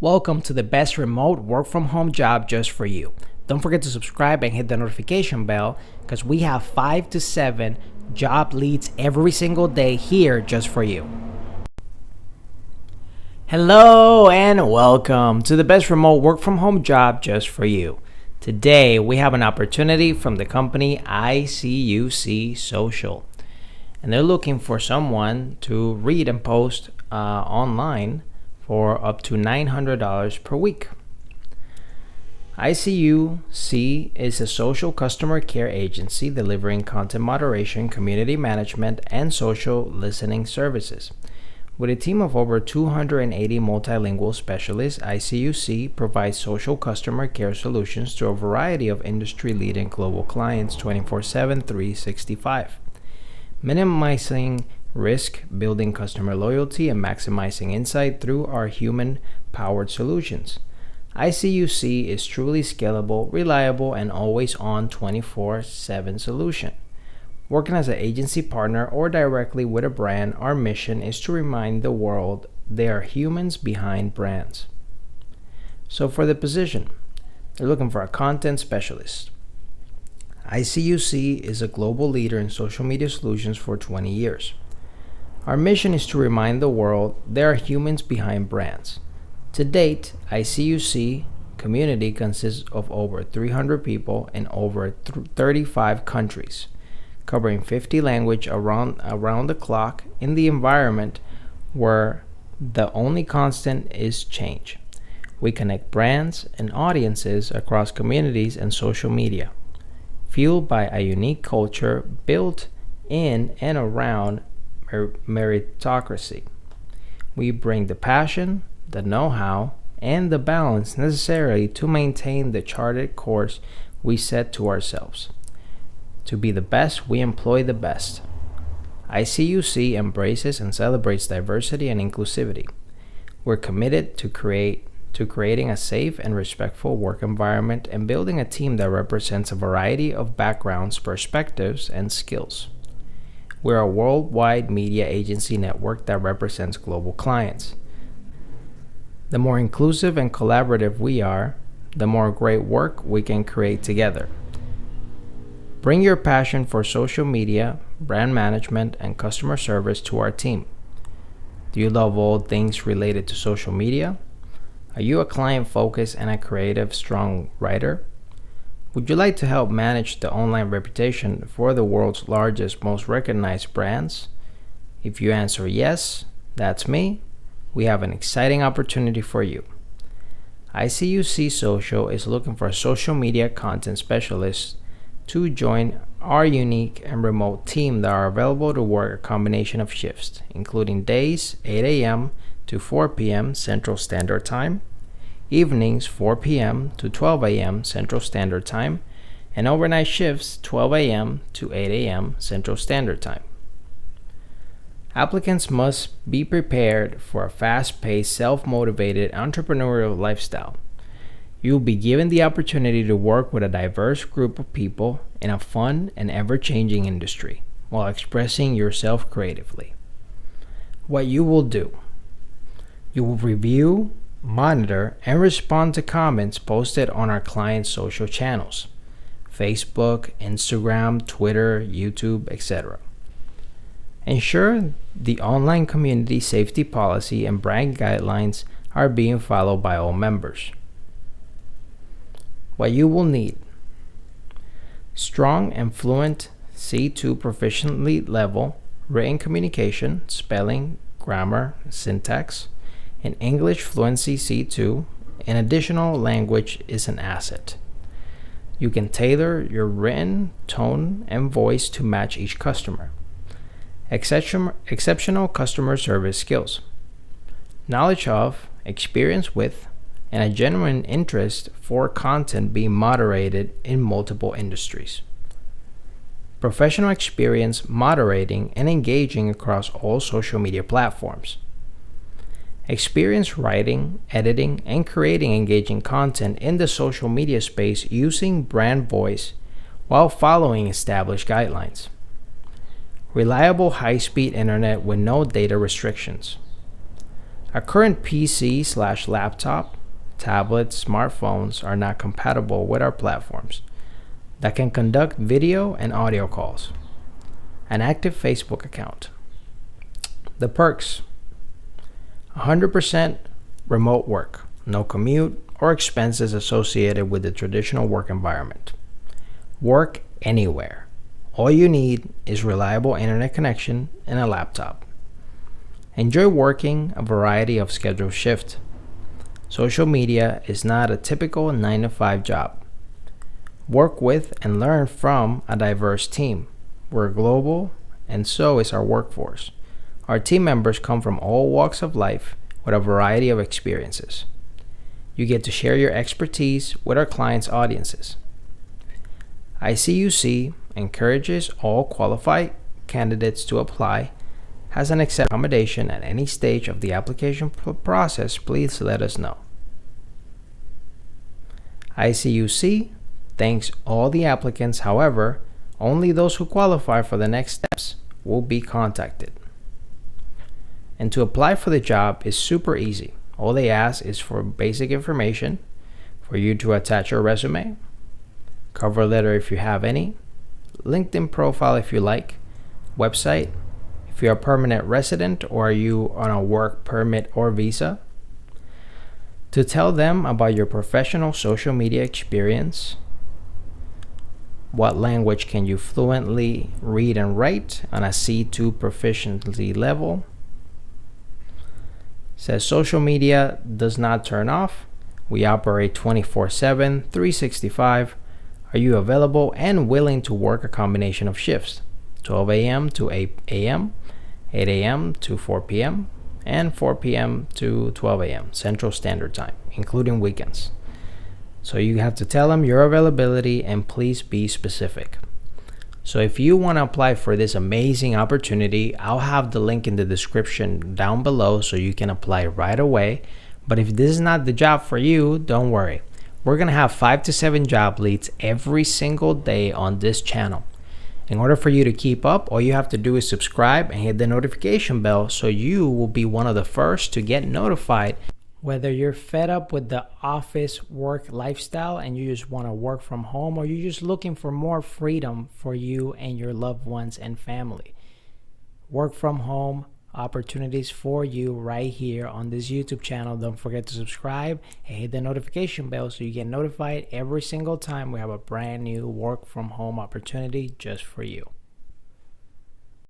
Welcome to the best remote work from home job just for you. Don't forget to subscribe and hit the notification bell because we have 5 to 7 job leads every single day here just for you. Hello and welcome to the best remote work from home job just for you. Today we have an opportunity from the company ICUC Social, and they're looking for someone to read and post online for up to $900 per week. ICUC is a social customer care agency delivering content moderation, community management, and social listening services. With a team of over 280 multilingual specialists, ICUC provides social customer care solutions to a variety of industry-leading global clients 24/7, 365, minimizing risk, building customer loyalty, and maximizing insight through our human-powered solutions. ICUC is truly scalable, reliable, and always on 24/7 solution. Working as an agency partner or directly with a brand, our mission is to remind the world there are humans behind brands. So for the position, they're looking for a content specialist. ICUC is a global leader in social media solutions for 20 years. Our mission is to remind the world there are humans behind brands. To date, ICUC community consists of over 300 people in over 35 countries, covering 50 languages around the clock in the environment where the only constant is change. We connect brands and audiences across communities and social media, fueled by a unique culture built in and around meritocracy. We bring the passion, the know-how, and the balance necessary to maintain the charted course we set to ourselves. To be the best, we employ the best. ICUC embraces and celebrates diversity and inclusivity. We're committed to creating a safe and respectful work environment and building a team that represents a variety of backgrounds, perspectives, and skills. We're a worldwide media agency network that represents global clients. The more inclusive and collaborative we are, the more great work we can create together. Bring your passion for social media, brand management, and customer service to our team. Do you love all things related to social media? Are you a client-focused and a creative, strong writer? Would you like to help manage the online reputation for the world's largest, most recognized brands? If you answer yes, that's me. We have an exciting opportunity for you. ICUC Social is looking for a social media content specialist to join our unique and remote team that are available to work a combination of shifts, including days 8 a.m. to 4 p.m. Central Standard Time, evenings 4 p.m. to 12 a.m. Central Standard Time, and overnight shifts 12 a.m. to 8 a.m. Central Standard Time. Applicants must be prepared for a fast-paced, self-motivated entrepreneurial lifestyle. You will be given the opportunity to work with a diverse group of people in a fun and ever-changing industry while expressing yourself creatively. What you will do: you will review, monitor, and respond to comments posted on our clients' social channels: Facebook, Instagram, Twitter, YouTube, etc. Ensure the online community safety policy and brand guidelines are being followed by all members. What you will need: strong and fluent C2 proficiency level written communication, spelling, grammar, syntax, and English fluency C2. An additional language is an asset. You can tailor your written tone and voice to match each customer. Exceptional customer service skills, knowledge of, experience with, and a genuine interest for content being moderated in multiple industries. Professional experience moderating and engaging across all social media platforms. Experience writing, editing, and creating engaging content in the social media space using brand voice while following established guidelines. Reliable high-speed internet with no data restrictions. A current PC/laptop, tablets, smartphones are not compatible with our platforms that can conduct video and audio calls. An active Facebook account. The perks: 100% remote work, no commute or expenses associated with the traditional work environment. Work anywhere. All you need is reliable internet connection and a laptop. Enjoy working a variety of scheduled shifts. Social media is not a typical 9-to-5 job. Work with and learn from a diverse team. We're global, and so is our workforce. Our team members come from all walks of life with a variety of experiences. You get to share your expertise with our clients' audiences. ICUC encourages all qualified candidates to apply, has an accommodation at any stage of the application process. Please let us know. ICUC thanks all the applicants. However, only those who qualify for the next steps will be contacted. And to apply for the job is super easy. All they ask is for basic information, for you to attach your resume, cover letter if you have any, LinkedIn profile if you like, website, if you're a permanent resident or are you on a work permit or visa, to tell them about your professional social media experience, what language can you fluently read and write on a C2 proficiency level. Says social media does not turn off. We operate 24/7, 365. Are you available and willing to work a combination of shifts? 12 a.m. to 8 a.m., 8 a.m. to 4 p.m., and 4 p.m. to 12 a.m. Central Standard Time, including weekends. So you have to tell them your availability and please be specific. So if you want to apply for this amazing opportunity, I'll have the link in the description down below so you can apply right away. But if this is not the job for you, don't worry. We're going to have 5 to 7 job leads every single day on this channel. In order for you to keep up, all you have to do is subscribe and hit the notification bell so you will be one of the first to get notified. Whether you're fed up with the office work lifestyle and you just want to work from home, or you're just looking for more freedom for you and your loved ones and family, work from home opportunities for you right here on this YouTube channel. Don't forget to subscribe and hit the notification bell so you get notified every single time we have a brand new work from home opportunity just for you.